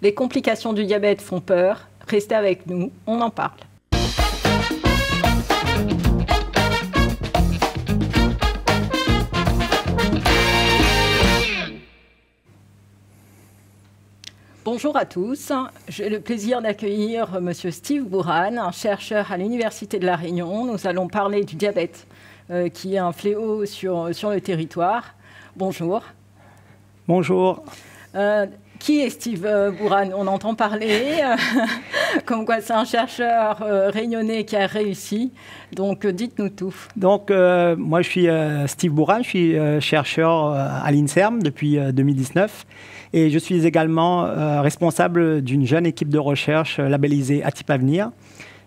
Les complications du diabète font peur. Restez avec nous, on en parle. Bonjour à tous, j'ai le plaisir d'accueillir M. Steve Bourane, un chercheur à l'Université de La Réunion. Nous allons parler du diabète, qui est un fléau sur le territoire. Bonjour. Bonjour. Qui est Steve Bourane? On entend parler, comme quoi c'est un chercheur réunionnais qui a réussi. Donc, dites-nous tout. Donc, moi, je suis Steve Bourane, je suis chercheur à l'INSERM depuis 2019. Et je suis également responsable d'une jeune équipe de recherche labellisée ATIP Avenir.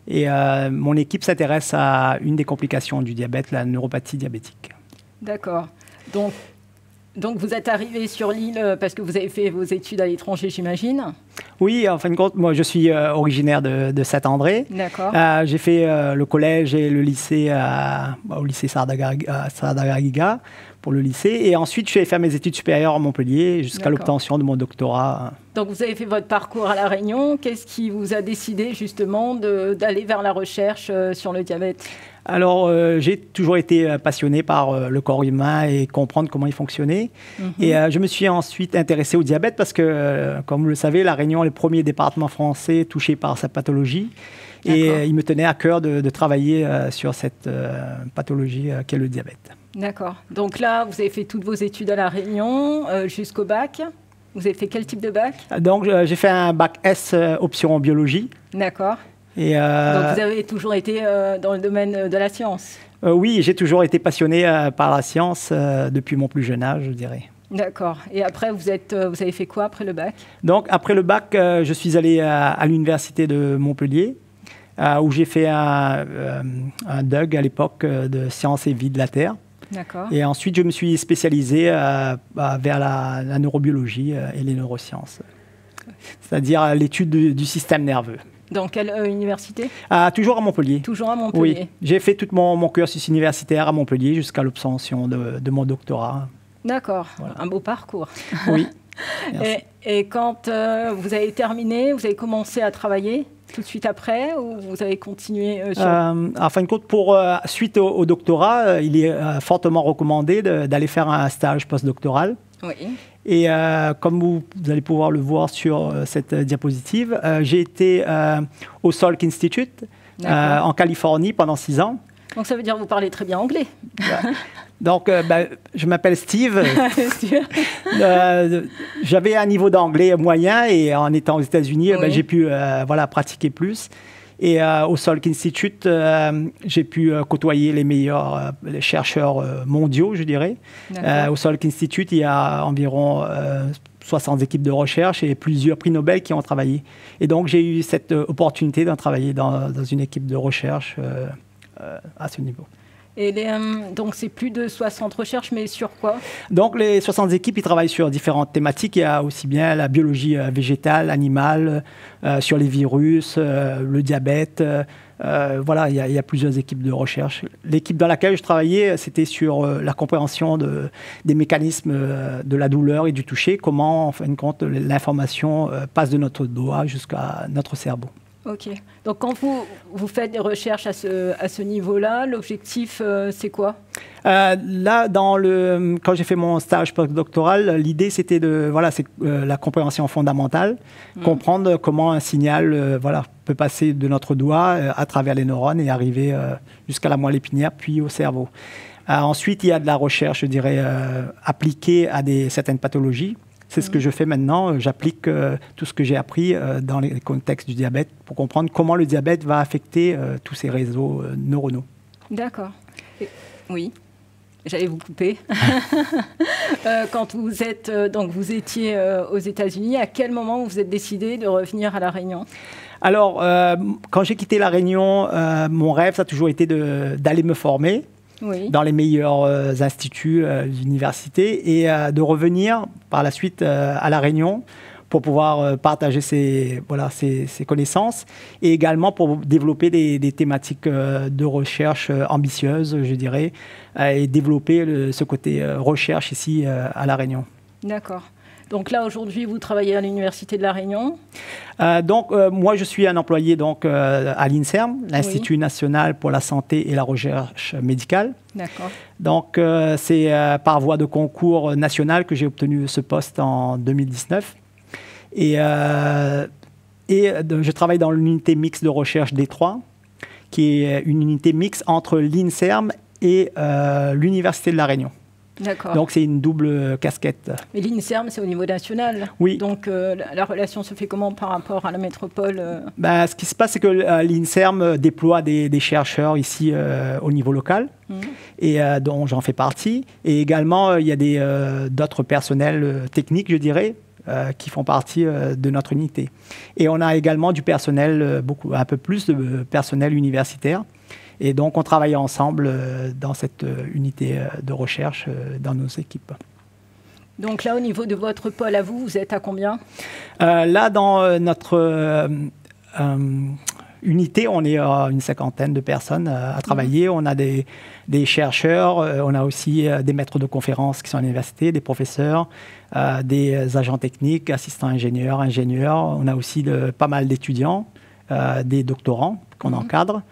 Et mon équipe s'intéresse à une des complications du diabète, la neuropathie diabétique. D'accord. Donc, vous êtes arrivé sur l'île parce que vous avez fait vos études à l'étranger, j'imagine? Oui, en fin de compte, moi, je suis originaire de Saint-André. D'accord. J'ai fait le collège et le lycée au lycée Sardagagiga pour le lycée. Et ensuite, je suis allé faire mes études supérieures à Montpellier jusqu'à l'obtention de mon doctorat. Donc, vous avez fait votre parcours à La Réunion. Qu'est-ce qui vous a décidé justement d'aller vers la recherche sur le diabète? Alors, j'ai toujours été passionné par le corps humain et comprendre comment il fonctionnait. Et je me suis ensuite intéressé au diabète parce que, comme vous le savez, La Réunion est le premier département français touché par sa pathologie. Et il me tenait à cœur de travailler sur cette pathologie qu'est le diabète. D'accord. Donc là, vous avez fait toutes vos études à La Réunion jusqu'au bac. Vous avez fait quel type de bac? Donc, j'ai fait un bac S option biologie. D'accord. Donc, vous avez toujours été dans le domaine de la science? Oui, j'ai toujours été passionné par la science depuis mon plus jeune âge, je dirais. D'accord. Et après, vous avez fait quoi après le bac? Donc, après le bac, je suis allé à l'université de Montpellier, où j'ai fait un DUG à l'époque de sciences et vie de la Terre. D'accord. Et ensuite, je me suis spécialisé vers la neurobiologie et les neurosciences, c'est-à-dire l'étude du système nerveux. Dans quelle université? Toujours à Montpellier. Toujours à Montpellier. Oui, j'ai fait tout mon cursus universitaire à Montpellier jusqu'à l'obtention de mon doctorat. D'accord, voilà. Un beau parcours. Oui. Et quand vous avez terminé, vous avez commencé à travailler tout de suite après ou vous avez continué En fin de compte, suite au doctorat, il est fortement recommandé d'aller faire un stage postdoctoral. Oui. Et comme vous allez pouvoir le voir sur cette diapositive, j'ai été au Salk Institute en Californie pendant 6 ans. Donc ça veut dire que vous parlez très bien anglais. Donc, je m'appelle Steve. J'avais un niveau d'anglais moyen et en étant aux États-Unis, j'ai pu pratiquer plus. Et au Salk Institute, j'ai pu côtoyer les meilleurs les chercheurs mondiaux, je dirais. Au Salk Institute, il y a environ 60 équipes de recherche et plusieurs prix Nobel qui ont travaillé. Et donc, j'ai eu cette opportunité de travailler dans une équipe de recherche à ce niveau. Et donc, c'est plus de 60 recherches, mais sur quoi? Donc, les 60 équipes, ils travaillent sur différentes thématiques. Il y a aussi bien la biologie végétale, animale, sur les virus, le diabète. Voilà, il y a plusieurs équipes de recherche. L'équipe dans laquelle je travaillais, c'était sur la compréhension des mécanismes de la douleur et du toucher, comment, en fin de compte, l'information passe de notre doigt jusqu'à notre cerveau. Ok. Donc, quand vous faites des recherches à ce niveau-là, l'objectif, c'est quoi? Là, quand j'ai fait mon stage postdoctoral, l'idée, c'était la compréhension fondamentale, comprendre comment un signal peut passer de notre doigt à travers les neurones et arriver jusqu'à la moelle épinière, puis au cerveau. Ensuite, il y a de la recherche, je dirais, appliquée à certaines pathologies. C'est ce que je fais maintenant. J'applique tout ce que j'ai appris dans les contextes du diabète pour comprendre comment le diabète va affecter tous ces réseaux neuronaux. D'accord. Oui, j'allais vous couper. Quand vous étiez aux États-Unis, à quel moment vous êtes décidé de revenir à La Réunion? Alors, quand j'ai quitté La Réunion, mon rêve, ça a toujours été d'aller me former. Oui. Dans les meilleurs instituts d'université et de revenir par la suite à La Réunion pour pouvoir partager ses connaissances et également pour développer des thématiques de recherche ambitieuses, je dirais, et développer ce côté recherche ici à La Réunion. D'accord. Donc là, aujourd'hui, vous travaillez à l'Université de La Réunion. Moi, je suis un employé à l'INSERM, l'Institut national pour la santé et la recherche médicale. D'accord. Donc, c'est par voie de concours national que j'ai obtenu ce poste en 2019. Et je travaille dans l'unité mixte de recherche D3, qui est une unité mixte entre l'INSERM et l'Université de La Réunion. D'accord. Donc, c'est une double casquette. Mais l'INSERM, c'est au niveau national. Oui. Donc, la relation se fait comment par rapport à la métropole Ce qui se passe, c'est que l'INSERM déploie des chercheurs ici au niveau local, et dont j'en fais partie. Et également, il y a d'autres personnels techniques, je dirais, qui font partie de notre unité. Et on a également du personnel, un peu plus de personnel universitaire. Et donc, on travaille ensemble dans cette unité de recherche dans nos équipes. Donc là, au niveau de votre pôle à vous, vous êtes à combien? Là, dans notre unité, on est une cinquantaine de personnes à travailler. On a des chercheurs, on a aussi des maîtres de conférences qui sont à l'université, des professeurs, des agents techniques, assistants ingénieurs. On a aussi pas mal d'étudiants, des doctorants qu'on encadre.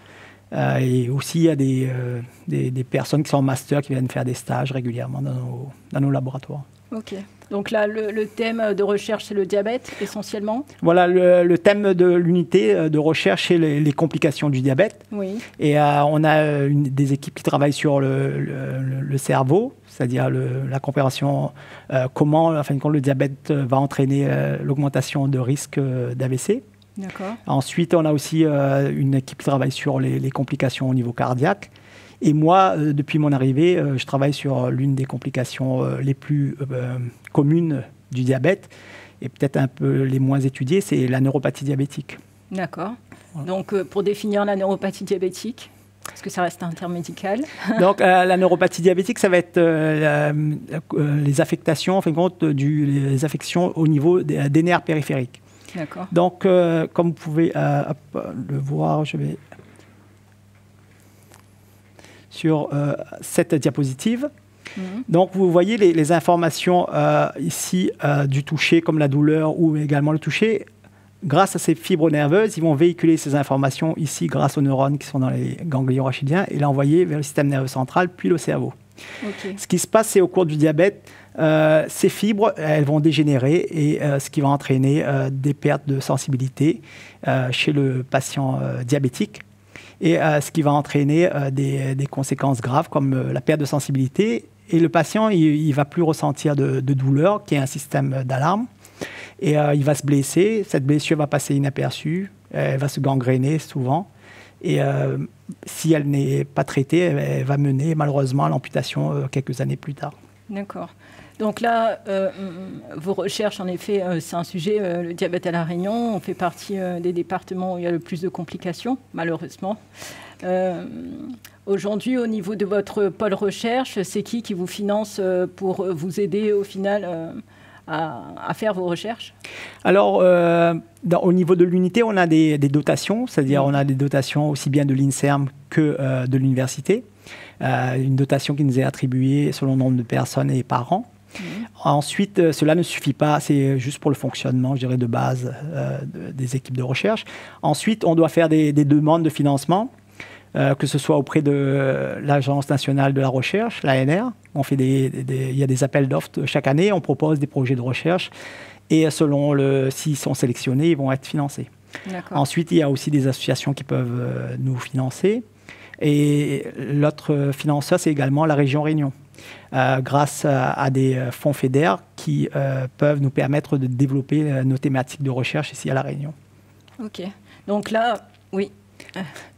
Et aussi, il y a des personnes qui sont en master qui viennent faire des stages régulièrement dans nos laboratoires. OK. Donc là, le thème de recherche, c'est le diabète, essentiellement? Voilà, le thème de l'unité de recherche, c'est les complications du diabète. Oui. Et on a des équipes qui travaillent sur le cerveau, c'est-à-dire la compréhension, comment, en fin de compte, le diabète va entraîner l'augmentation de risque d'AVC. D'accord. Ensuite, on a aussi une équipe qui travaille sur les complications au niveau cardiaque. Et moi, depuis mon arrivée, je travaille sur l'une des complications les plus communes du diabète, et peut-être un peu les moins étudiées, c'est la neuropathie diabétique. D'accord. Voilà. Donc, pour définir la neuropathie diabétique, parce que ça reste un terme médical. Donc, la neuropathie diabétique, ça va être les affectations, en fin de compte, les affections au niveau des nerfs périphériques. D'accord. Donc, comme vous pouvez le voir, je vais sur cette diapositive. Donc, vous voyez les informations ici du toucher, comme la douleur ou également le toucher. Grâce à ces fibres nerveuses, ils vont véhiculer ces informations ici grâce aux neurones qui sont dans les ganglions rachidiens et l'envoyer vers le système nerveux central, puis le cerveau. Okay. Ce qui se passe, c'est au cours du diabète, ces fibres, elles vont dégénérer et ce qui va entraîner des pertes de sensibilité chez le patient diabétique et ce qui va entraîner des conséquences graves comme la perte de sensibilité. Et le patient, il ne va plus ressentir de douleur, qui est un système d'alarme. Et il va se blesser. Cette blessure va passer inaperçue. Elle va se gangréner souvent. Et si elle n'est pas traitée, elle va mener malheureusement à l'amputation quelques années plus tard. D'accord. Donc là, vos recherches, en effet, c'est un sujet, le diabète à La Réunion. On fait partie des départements où il y a le plus de complications, malheureusement. Aujourd'hui, au niveau de votre pôle recherche, c'est qui vous finance pour vous aider au final à faire vos recherches? Alors, au niveau de l'unité, on a des dotations, c'est-à-dire on a des dotations aussi bien de l'INSERM que de l'université. Une dotation qui nous est attribuée selon le nombre de personnes et par an. Ensuite, cela ne suffit pas, c'est juste pour le fonctionnement, je dirais, de base des équipes de recherche. Ensuite, on doit faire des demandes de financement, que ce soit auprès de l'Agence nationale de la recherche, l'ANR. Il y a des appels d'offres chaque année, on propose des projets de recherche et selon s'ils sont sélectionnés, ils vont être financés. Ensuite, il y a aussi des associations qui peuvent nous financer. Et l'autre financeur, c'est également la région Réunion, grâce à des fonds FEDER qui peuvent nous permettre de développer nos thématiques de recherche ici à La Réunion. OK. Donc là, oui.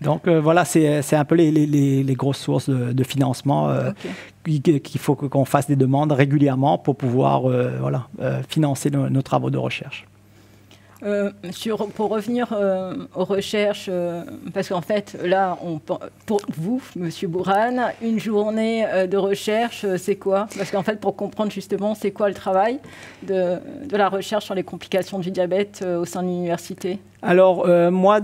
Donc voilà, c'est un peu les grosses sources de financement qu'il faut qu'on fasse des demandes régulièrement pour pouvoir financer nos travaux de recherche. Pour revenir aux recherches, parce qu'en fait, là, pour vous, Monsieur Bourane, une journée de recherche, c'est quoi? Parce qu'en fait, pour comprendre justement, c'est quoi le travail de la recherche sur les complications du diabète au sein de l'université? Alors, moi,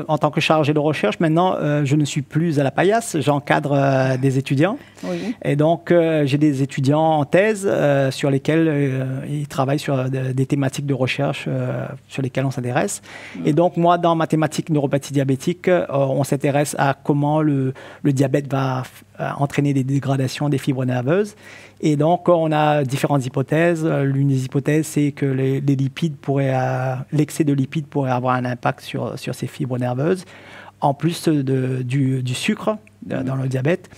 en tant que chargé de recherche, maintenant, je ne suis plus à la paillasse, j'encadre des étudiants. Oui. Et donc, j'ai des étudiants en thèse sur lesquels ils travaillent sur des thématiques de recherche sur lesquelles on s'intéresse. Et donc, moi, dans ma thématique neuropathie diabétique, on s'intéresse à comment le diabète va entraîner des dégradations des fibres nerveuses. Et donc, on a différentes hypothèses. L'une des hypothèses, c'est que les lipides l'excès de lipides pourrait avoir un impact sur ces fibres nerveuses, en plus du sucre dans le diabète.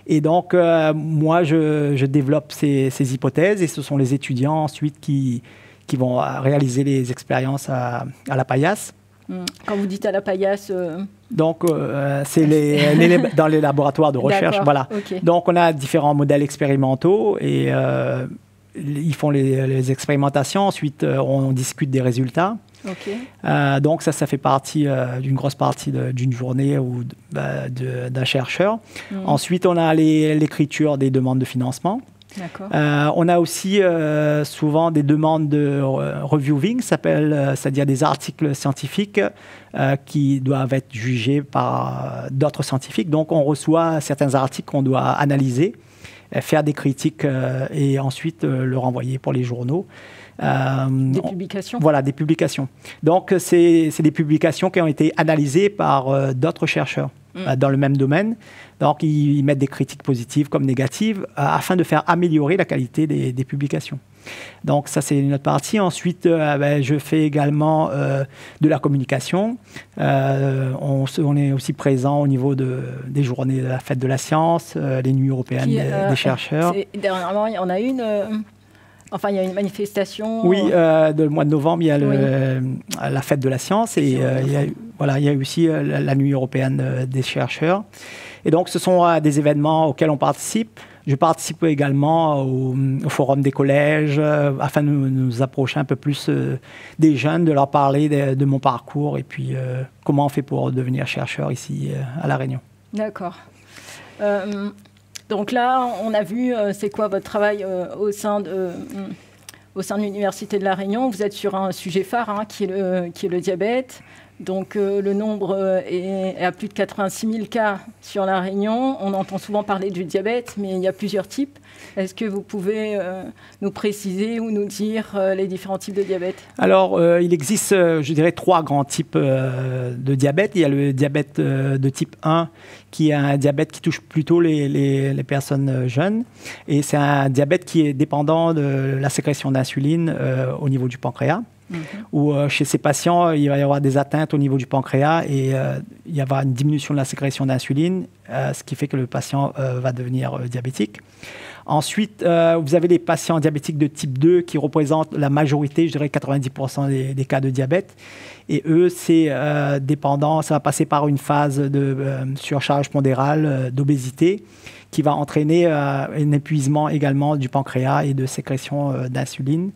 Et donc, moi, je développe ces hypothèses et ce sont les étudiants ensuite qui vont réaliser les expériences à la paillasse. Quand vous dites à la paillasse... Donc, c'est dans les laboratoires de recherche. Voilà. Okay. Donc, on a différents modèles expérimentaux et ils font les expérimentations. Ensuite, on discute des résultats. Okay. Donc, ça fait partie d'une grosse partie d'une journée ou d'un chercheur. Ensuite, on a l'écriture des demandes de financement. On a aussi souvent des demandes de reviewing, c'est-à-dire des articles scientifiques qui doivent être jugés par d'autres scientifiques. Donc, on reçoit certains articles qu'on doit analyser, faire des critiques et ensuite le renvoyer pour les journaux. Des publications. Voilà, des publications. Donc, c'est des publications qui ont été analysées par d'autres chercheurs dans le même domaine. Donc, ils mettent des critiques positives comme négatives afin de faire améliorer la qualité des publications. Donc, ça, c'est une autre partie. Ensuite, je fais également de la communication. On est aussi présent au niveau des journées de la fête de la science, les nuits européennes des chercheurs. Dernièrement, il y en a une... Enfin, il y a une manifestation. Oui, le mois de novembre, il y a la fête de la science et il y a aussi la nuit européenne des chercheurs. Et donc, ce sont des événements auxquels on participe. Je participe également au forum des collèges afin de nous approcher un peu plus des jeunes, de leur parler de mon parcours et puis comment on fait pour devenir chercheur ici à La Réunion. D'accord. Donc là, on a vu, c'est quoi votre travail au sein de l'Université de La Réunion. Vous êtes sur un sujet phare qui est le diabète. Donc le nombre est à plus de 86 000 cas sur La Réunion. On entend souvent parler du diabète, mais il y a plusieurs types. Est-ce que vous pouvez nous préciser ou nous dire les différents types de diabète? Alors, il existe, je dirais, 3 grands types de diabète. Il y a le diabète de type 1, qui est un diabète qui touche plutôt les personnes jeunes. Et c'est un diabète qui est dépendant de la sécrétion d'insuline au niveau du pancréas. Où chez ces patients, il va y avoir des atteintes au niveau du pancréas et il y avoir une diminution de la sécrétion d'insuline, ce qui fait que le patient va devenir diabétique. Ensuite, vous avez les patients diabétiques de type 2 qui représentent la majorité, je dirais 90% des cas de diabète. Et eux, c'est dépendant, ça va passer par une phase de surcharge pondérale, d'obésité, qui va entraîner un épuisement également du pancréas et de sécrétion d'insuline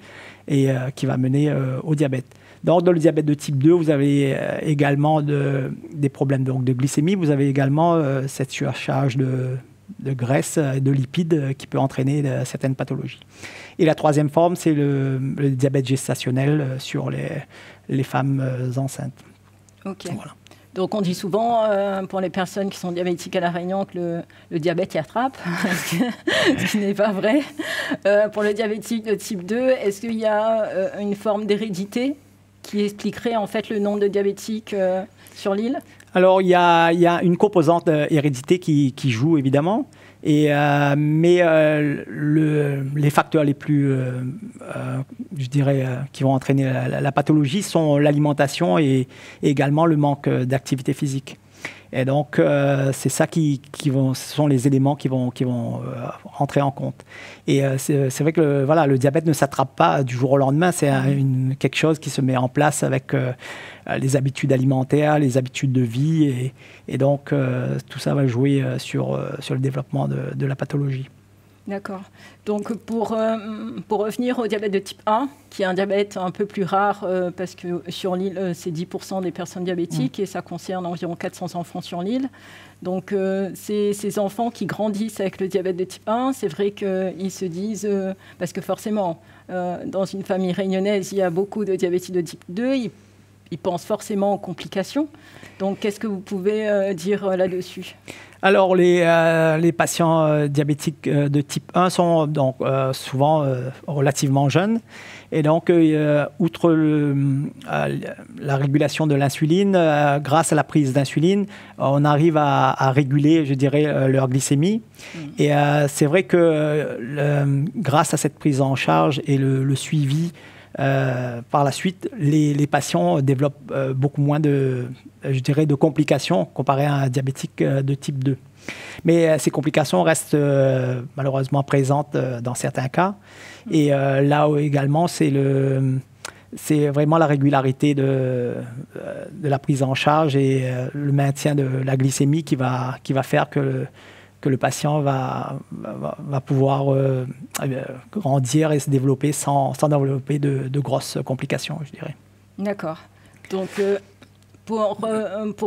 et qui va mener au diabète. Donc, dans le diabète de type 2, vous avez également des problèmes de glycémie. Vous avez également cette surcharge de graisse et de lipides qui peut entraîner certaines pathologies. Et la troisième forme, c'est le diabète gestationnel sur les femmes enceintes. OK. Voilà. Donc, on dit souvent, pour les personnes qui sont diabétiques à La Réunion, que le diabète y attrape, ce qui n'est pas vrai. Pour le diabétique de type 2, est-ce qu'il y a une forme d'hérédité qui expliquerait en fait le nombre de diabétiques sur l'île? Alors, il y a une composante hérédité qui joue, évidemment. Mais les facteurs les plus, je dirais, qui vont entraîner la pathologie sont l'alimentation et également le manque d'activité physique. Et donc, c'est ça ce sont les éléments qui vont rentrer en compte. Et c'est vrai que le diabète ne s'attrape pas du jour au lendemain. C'est quelque chose qui se met en place avec les habitudes alimentaires, les habitudes de vie. Et donc, tout ça va jouer sur le développement de la pathologie. D'accord. Donc, pour revenir au diabète de type 1, qui est un diabète un peu plus rare, parce que sur l'île, c'est 10% des personnes diabétiques et ça concerne environ 400 enfants sur l'île. Donc, ces enfants qui grandissent avec le diabète de type 1, c'est vrai qu'ils se disent, parce que forcément, dans une famille réunionnaise, il y a beaucoup de diabétiques de type 2, ils pensent forcément aux complications. Donc, qu'est-ce que vous pouvez dire là-dessus? Alors, les patients diabétiques de type 1 sont donc souvent relativement jeunes. Et donc, outre la régulation de l'insuline, grâce à la prise d'insuline, on arrive à réguler, je dirais, leur glycémie. Et c'est vrai que grâce à cette prise en charge et le suivi, par la suite, les patients développent beaucoup moins je dirais, de complications comparé à un diabétique de type 2. Mais ces complications restent malheureusement présentes dans certains cas. Et là également, c'est vraiment la régularité de la prise en charge et le maintien de la glycémie qui va faire que le patient va pouvoir grandir et se développer sans développer de grosses complications, je dirais. D'accord. Donc, pour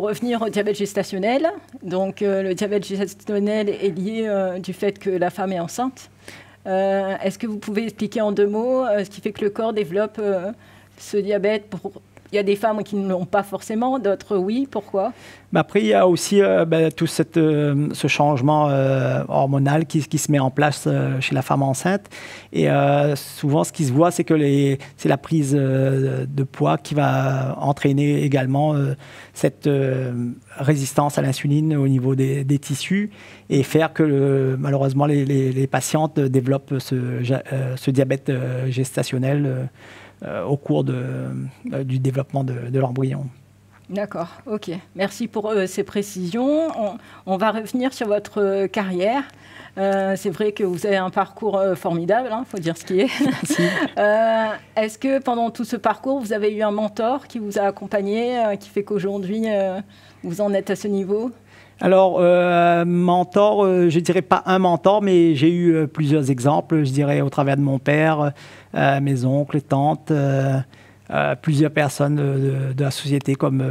revenir au diabète gestationnel, donc, le diabète gestationnel est lié du fait que la femme est enceinte. Est-ce que vous pouvez expliquer en 2 mots ce qui fait que le corps développe ce diabète Il y a des femmes qui ne l'ont pas forcément, d'autres oui. Pourquoi? Après, il y a aussi tout ce changement hormonal qui se met en place chez la femme enceinte. Et souvent, ce qui se voit, c'est que c'est la prise de poids qui va entraîner également cette résistance à l'insuline au niveau des tissus et faire que malheureusement les patientes développent ce diabète gestationnel au cours du développement de l'embryon. D'accord, ok. Merci pour ces précisions. On va revenir sur votre carrière. C'est vrai que vous avez un parcours formidable, il faut dire ce qui est. Est-ce que pendant tout ce parcours, vous avez eu un mentor qui vous a accompagné, qui fait qu'aujourd'hui, vous en êtes à ce niveau? Alors, mentor, je ne dirais pas un mentor, mais j'ai eu plusieurs exemples, je dirais, au travers de mon père, mes oncles, tantes, plusieurs personnes de la société, comme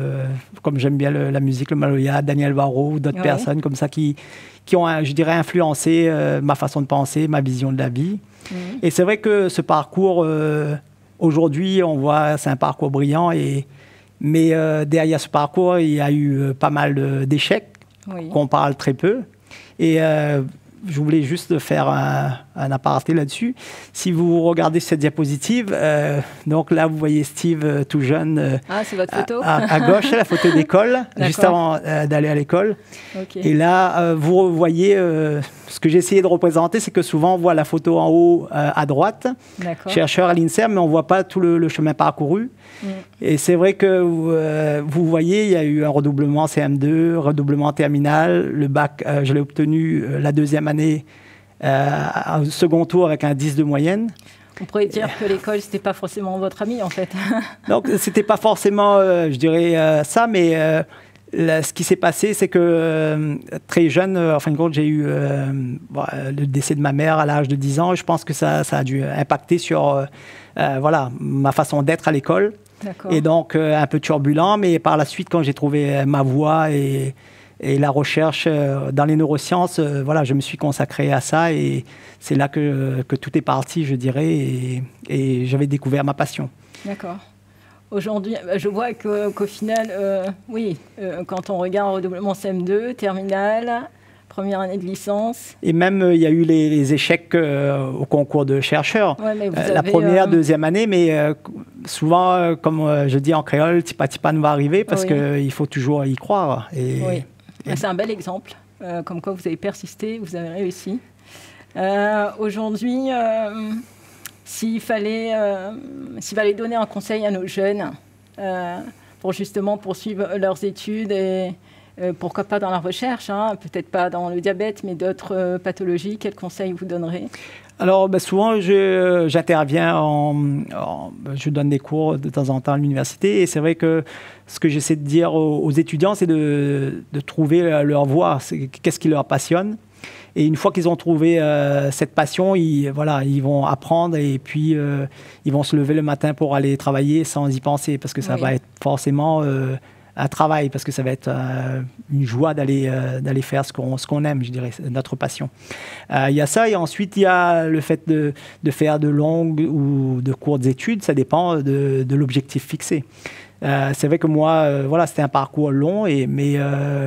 j'aime bien la musique, le Maloya, Daniel Varro, d'autres personnes comme ça qui ont, je dirais, influencé ma façon de penser, ma vision de la vie. Et c'est vrai que ce parcours, aujourd'hui, on voit, c'est un parcours brillant, mais derrière ce parcours, il y a eu pas mal d'échecs. Qu'on parle très peu. Et je voulais juste faire un aparté là-dessus. Si vous regardez cette diapositive, donc là, vous voyez Steve tout jeune. C'est votre photo à gauche, la photo d'école, juste avant d'aller à l'école. Okay. Et là, vous voyez, ce que j'ai essayé de représenter, c'est que souvent, on voit la photo en haut à droite, chercheur à l'INSERM, mais on ne voit pas tout le chemin parcouru. Et c'est vrai que vous voyez, il y a eu un redoublement CM2, redoublement terminal. Le bac, je l'ai obtenu la 2e année, au second tour avec un 10 de moyenne. On pourrait dire que l'école, ce n'était pas forcément votre ami, en fait. Donc, ce n'était pas forcément, je dirais, ça, mais ce qui s'est passé, c'est que très jeune, en fin de compte, j'ai eu le décès de ma mère à l'âge de 10 ans. Je pense que ça a dû impacter sur ma façon d'être à l'école. Et donc, un peu turbulent, mais par la suite, quand j'ai trouvé ma voie et la recherche dans les neurosciences, je me suis consacré à ça et c'est là que tout est parti, je dirais, et j'avais découvert ma passion. D'accord. Aujourd'hui, je vois qu'au final, quand on regarde redoublement CM2, terminale, première année de licence. Et même, il y a eu les échecs au concours de chercheurs. La première, 2e année, mais souvent, comme je dis en créole, tipa tipa ne va arriver parce qu'il faut toujours y croire. C'est un bel exemple, comme quoi vous avez persisté, vous avez réussi. Aujourd'hui, s'il fallait donner un conseil à nos jeunes pour justement poursuivre leurs études et pourquoi pas dans la recherche, peut-être pas dans le diabète, mais d'autres pathologies, quels conseils vous donnerez? Alors, souvent, j'interviens, je donne des cours de temps en temps à l'université, et c'est vrai que ce que j'essaie de dire aux étudiants, c'est de trouver leur voie, qu'est-ce qui leur passionne. Et une fois qu'ils ont trouvé cette passion, ils vont apprendre et puis ils vont se lever le matin pour aller travailler sans y penser, parce que ça va être forcément un travail, parce que ça va être une joie d'aller faire ce qu'on aime, je dirais, notre passion. Il y a ça, et ensuite il y a le fait de faire de longues ou de courtes études, ça dépend de l'objectif fixé. C'est vrai que moi, voilà, c'était un parcours long, mais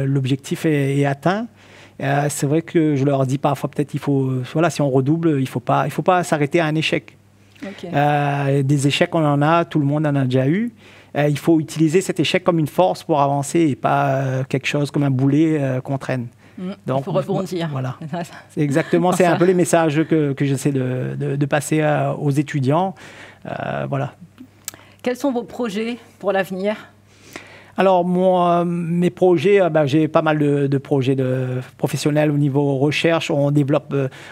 l'objectif est atteint. C'est vrai que je leur dis parfois, peut-être il faut, voilà, si on redouble, il faut pas s'arrêter à un échec. Okay. Des échecs, on en a, tout le monde en a déjà eu. Il faut utiliser cet échec comme une force pour avancer et pas quelque chose comme un boulet qu'on traîne. Donc, il faut rebondir. Voilà. C'est exactement, c'est un peu les messages que j'essaie de passer aux étudiants. Voilà. Quels sont vos projets pour l'avenir ? Alors, mes projets, j'ai pas mal de projets professionnels au niveau recherche. On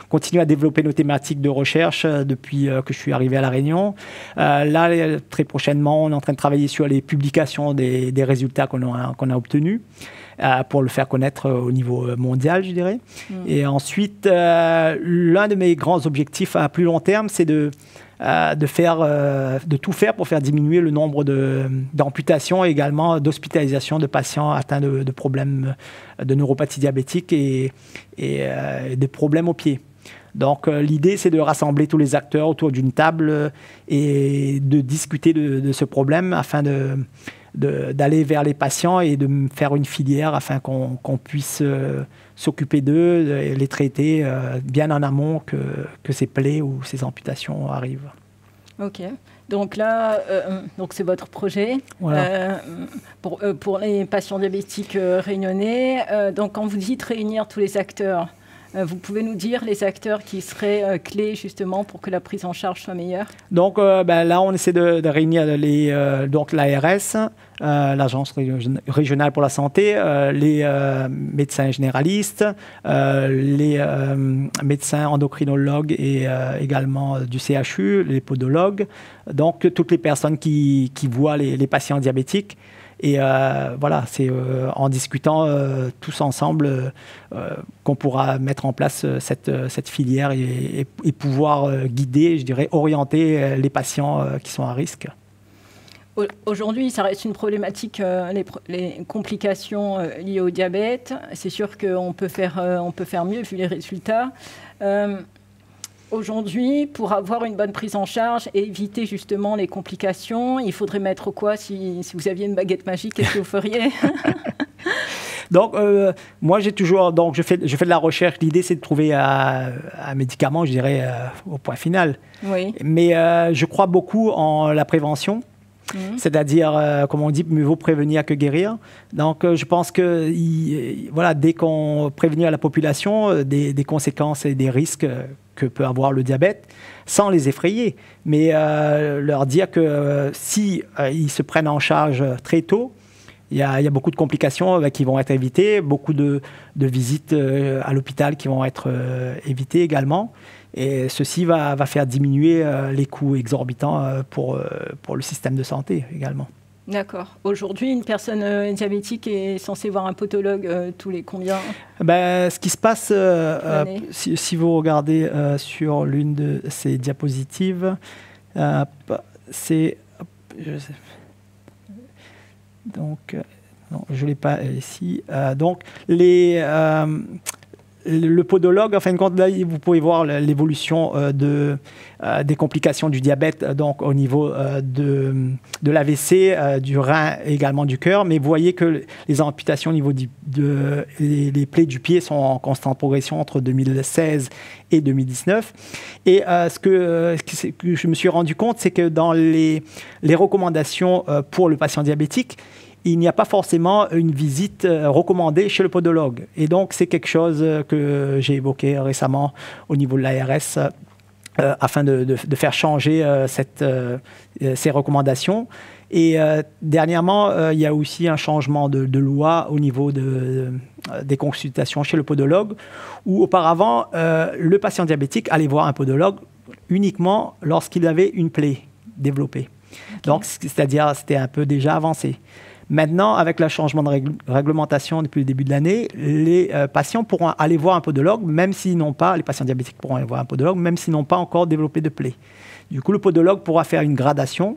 continue à développer nos thématiques de recherche depuis que je suis arrivé à La Réunion. Là, très prochainement, on est en train de travailler sur les publications des résultats qu'on a obtenus pour le faire connaître au niveau mondial, je dirais. Et ensuite, l'un de mes grands objectifs à plus long terme, c'est de tout faire pour faire diminuer le nombre d'amputations et également d'hospitalisations de patients atteints de problèmes de neuropathie diabétique et des problèmes aux pieds. Donc l'idée, c'est de rassembler tous les acteurs autour d'une table et de discuter de ce problème afin d'aller vers les patients et de faire une filière afin qu'on puisse s'occuper d'eux et les traiter bien en amont que ces plaies ou ces amputations arrivent. Ok. Donc là, donc c'est votre projet. Voilà. Pour les patients diabétiques réunionnais. Donc quand vous dites réunir tous les acteurs, vous pouvez nous dire les acteurs qui seraient clés justement pour que la prise en charge soit meilleure? Donc là, on essaie de réunir donc l'ARS, l'Agence régionale pour la santé, les médecins généralistes, les médecins endocrinologues et également du CHU, les podologues, donc toutes les personnes qui voient les patients diabétiques. Et voilà, c'est en discutant tous ensemble qu'on pourra mettre en place cette filière et pouvoir guider, je dirais, orienter les patients qui sont à risque. Aujourd'hui, ça reste une problématique, les complications liées au diabète. C'est sûr qu'on peut faire mieux vu les résultats. Aujourd'hui, pour avoir une bonne prise en charge et éviter justement les complications, il faudrait mettre quoi si vous aviez une baguette magique, qu'est-ce que vous feriez? Donc, moi, je fais de la recherche. L'idée, c'est de trouver un médicament, je dirais, au point final. Oui. Mais je crois beaucoup en la prévention. C'est-à-dire, comme on dit, mieux vaut prévenir que guérir. Donc, je pense que voilà, dès qu'on prévenir la population des conséquences et des risques que peut avoir le diabète, sans les effrayer, mais leur dire que si ils se prennent en charge très tôt, il y a beaucoup de complications qui vont être évitées, beaucoup de visites à l'hôpital qui vont être évitées également. Et ceci va faire diminuer les coûts exorbitants pour le système de santé également. D'accord. Aujourd'hui, une personne diabétique est censée voir un podologue tous les combien? Ce qui se passe, si vous regardez sur l'une de ces diapositives, c'est... Donc, non, je ne l'ai pas ici. Donc, le podologue, en fin de compte, là, vous pouvez voir l'évolution des complications du diabète, donc au niveau de l'AVC, du rein et également du cœur. Mais vous voyez que les amputations au niveau les plaies du pied sont en constante progression entre 2016 et 2019. Et ce que je me suis rendu compte, c'est que dans les recommandations pour le patient diabétique, il n'y a pas forcément une visite recommandée chez le podologue. Et donc, c'est quelque chose que j'ai évoqué récemment au niveau de l'ARS afin de faire changer ces recommandations. Et dernièrement, il y a aussi un changement de loi au niveau des consultations chez le podologue, où auparavant, le patient diabétique allait voir un podologue uniquement lorsqu'il avait une plaie développée. Okay. Donc, c'est-à-dire, c'était un peu déjà avancé. Maintenant, avec le changement de réglementation depuis le début de l'année, les patients pourront aller voir un podologue, même s'ils n'ont pas, les patients diabétiques pourront aller voir un podologue, même s'ils n'ont pas encore développé de plaie. Du coup, le podologue pourra faire une gradation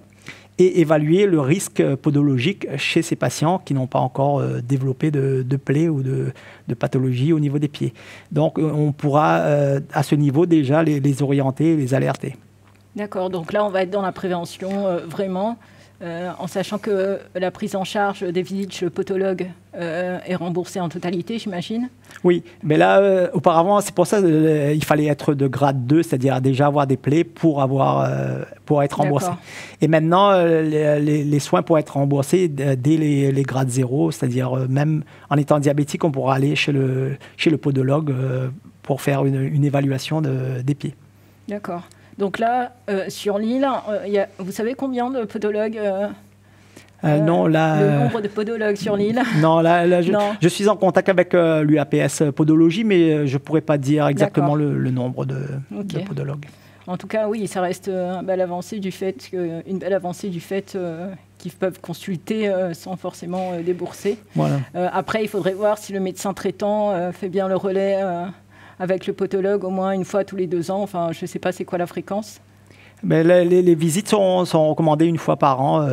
et évaluer le risque podologique chez ces patients qui n'ont pas encore développé de plaie ou de pathologie au niveau des pieds. Donc, on pourra, à ce niveau, déjà les orienter et les alerter. D'accord, donc là, on va être dans la prévention, vraiment. en sachant que la prise en charge des visites chez le podologue est remboursée en totalité, j'imagine. Oui, mais là, auparavant, c'est pour ça qu'il fallait être de grade 2, c'est-à-dire déjà avoir des plaies pour être remboursé. D'accord. Et maintenant, les soins pourraient être remboursés dès les grades 0, c'est-à-dire même en étant diabétique, on pourra aller chez le podologue pour faire une évaluation des pieds. D'accord. Donc là, sur l'île, vous savez combien de podologues non, là, le nombre de podologues sur l'île? Non, là je suis en contact avec l'UAPS Podologie, mais je ne pourrais pas dire exactement le nombre de podologues. En tout cas, oui, ça reste une belle avancée du fait qu'ils peuvent consulter sans forcément débourser. Voilà. Après, il faudrait voir si le médecin traitant fait bien le relais avec le podologue au moins une fois tous les 2 ans. Enfin, je ne sais pas c'est quoi la fréquence. Mais les visites sont recommandées une fois par an.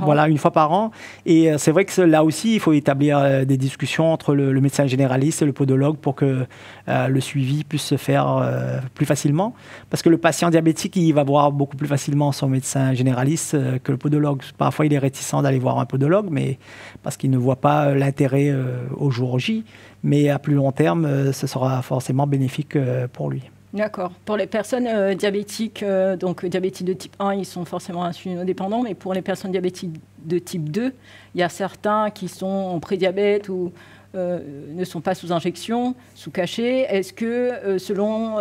Voilà, une fois par an. Et c'est vrai que là aussi, il faut établir des discussions entre le médecin généraliste et le podologue pour que le suivi puisse se faire plus facilement. Parce que le patient diabétique, il va voir beaucoup plus facilement son médecin généraliste que le podologue. Parfois, il est réticent d'aller voir un podologue, mais parce qu'il ne voit pas l'intérêt au jour J. Mais à plus long terme, ce sera forcément bénéfique pour lui. D'accord. Pour les personnes diabétiques, donc diabétiques de type 1, ils sont forcément insulinodépendants, mais pour les personnes diabétiques de type 2, il y a certains qui sont en prédiabète ou ne sont pas sous injection, sous cachet. Est-ce que, selon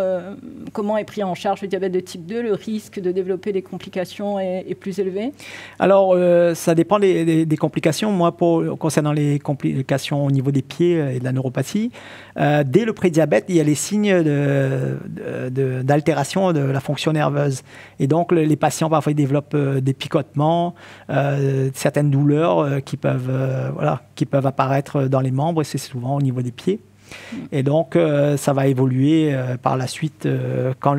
comment est pris en charge le diabète de type 2, le risque de développer des complications est plus élevé? Alors, ça dépend des complications. Moi, concernant les complications au niveau des pieds et de la neuropathie, dès le prédiabète, il y a les signes d'altération de la fonction nerveuse. Et donc, les patients, parfois, ils développent des picotements, certaines douleurs qui peuvent apparaître dans les membres. C'est souvent au niveau des pieds. Et donc, ça va évoluer par la suite.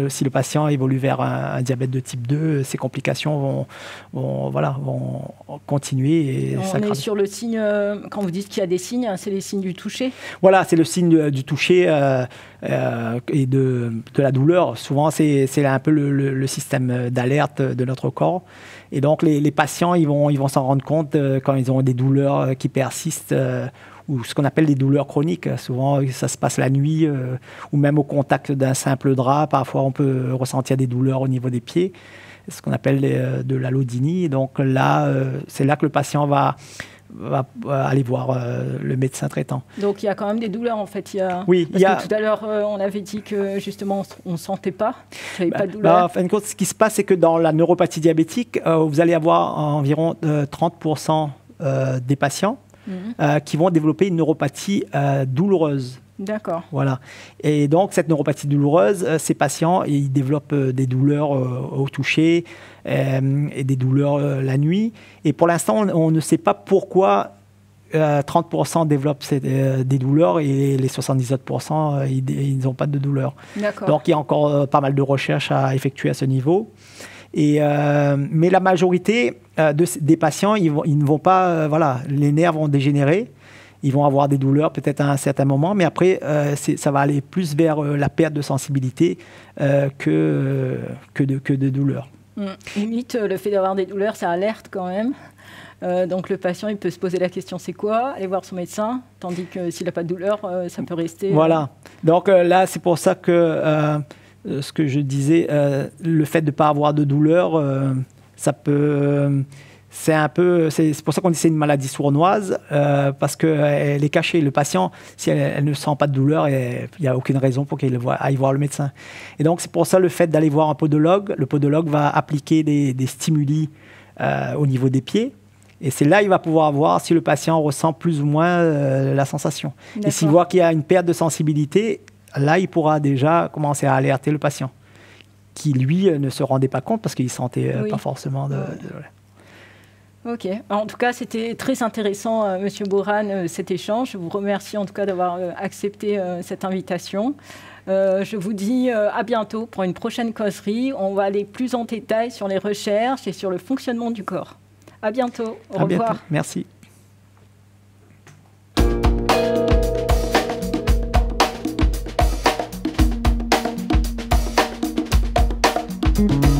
Si le patient évolue vers un diabète de type 2, ces complications vont continuer. Et on est sur le signe, quand vous dites qu'il y a des signes, c'est les signes du toucher? Voilà, c'est le signe du toucher et de la douleur. Souvent, c'est un peu le système d'alerte de notre corps. Et donc, les patients, ils vont s'en rendre compte quand ils ont des douleurs qui persistent, ou ce qu'on appelle des douleurs chroniques. Souvent, ça se passe la nuit ou même au contact d'un simple drap. Parfois, on peut ressentir des douleurs au niveau des pieds, ce qu'on appelle de l'allodynie. Donc là, c'est là que le patient va aller voir le médecin traitant. Donc, il y a quand même des douleurs, en fait. Oui, parce que tout à l'heure, on avait dit que, justement, on ne sentait pas. Il n'y avait pas de douleur. En fin de compte, ce qui se passe, c'est que dans la neuropathie diabétique, vous allez avoir environ 30% des patients qui vont développer une neuropathie douloureuse. D'accord. Voilà. Et donc, cette neuropathie douloureuse, ces patients, ils développent des douleurs au toucher et des douleurs la nuit. Et pour l'instant, on ne sait pas pourquoi 30% développent des douleurs et les 77%, ils n'ont pas de douleurs. D'accord. Donc, il y a encore pas mal de recherches à effectuer à ce niveau. Mais la majorité des patients, ils ne vont pas... les nerfs vont dégénérer. Ils vont avoir des douleurs peut-être à un certain moment, mais après, ça va aller plus vers la perte de sensibilité que de douleurs. Limite, le fait d'avoir des douleurs, ça alerte quand même. Donc le patient, il peut se poser la question, c'est quoi? Aller voir son médecin, tandis que s'il n'a pas de douleur, ça peut rester... Voilà. Donc là, c'est pour ça que... ce que je disais, le fait de ne pas avoir de douleur, ça peut... C'est pour ça qu'on dit que c'est une maladie sournoise, parce qu'elle est cachée. Le patient, si elle ne sent pas de douleur, il n'y a aucune raison pour qu'il aille voir le médecin. Et donc, c'est pour ça le fait d'aller voir un podologue. Le podologue va appliquer des stimuli au niveau des pieds. Et c'est là qu'il va pouvoir voir si le patient ressent plus ou moins la sensation. D'accord. Et s'il voit qu'il y a une perte de sensibilité, là, il pourra déjà commencer à alerter le patient, qui, lui, ne se rendait pas compte parce qu'il ne sentait pas forcément de douleur. Ok. En tout cas, c'était très intéressant, Monsieur Bourane, cet échange. Je vous remercie en tout cas d'avoir accepté cette invitation. Je vous dis à bientôt pour une prochaine causerie. On va aller plus en détail sur les recherches et sur le fonctionnement du corps. À bientôt. Au revoir. Bientôt. Merci. Thank you.